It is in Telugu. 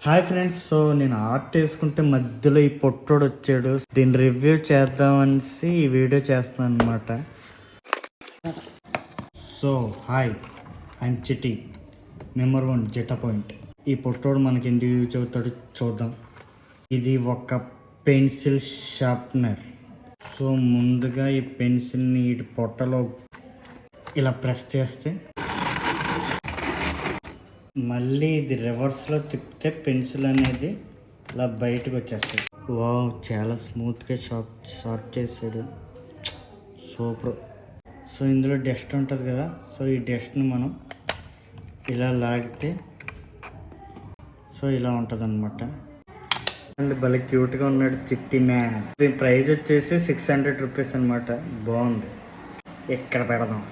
హాయ్ ఫ్రెండ్స్, సో నేను ఆర్ట్ వేసుకుంటే మధ్యలో ఈ పొట్టోడు వచ్చాడు. దీన్ని రివ్యూ చేద్దామనేసి ఈ వీడియో చేస్తున్నాను అనమాట. So hi, I'm Chitti, number 1 Zeta point. ఈ పొట్టోడు మనకి ఎందుకు యూజ్ అవుతాడో చూద్దాం. ఇది ఒక పెన్సిల్ షార్ప్నర్. సో ముందుగా ఈ పెన్సిల్ని ఈ పొట్టలో ఇలా ప్రెస్ చేస్తే మళ్ళీ ఇది రివర్స్లో తిప్పితే పెన్సిల్ అనేది ఇలా బయటకు వచ్చేస్తుంది. వావ్, చాలా స్మూత్గా షార్ప్ చేసాడు, సూపర్. సో ఇందులో డస్ట్ ఉంటుంది కదా, సో ఈ డస్ట్ని మనం ఇలా లాగితే సో ఇలా ఉంటుంది అనమాట. అండ్ భలే క్యూట్గా ఉన్నాడు చిట్టి మ్యాన్. దీని ప్రైస్ వచ్చేసి 600 రూపీస్ అనమాట. బాగుంది. ఎక్కడ పెడదాం?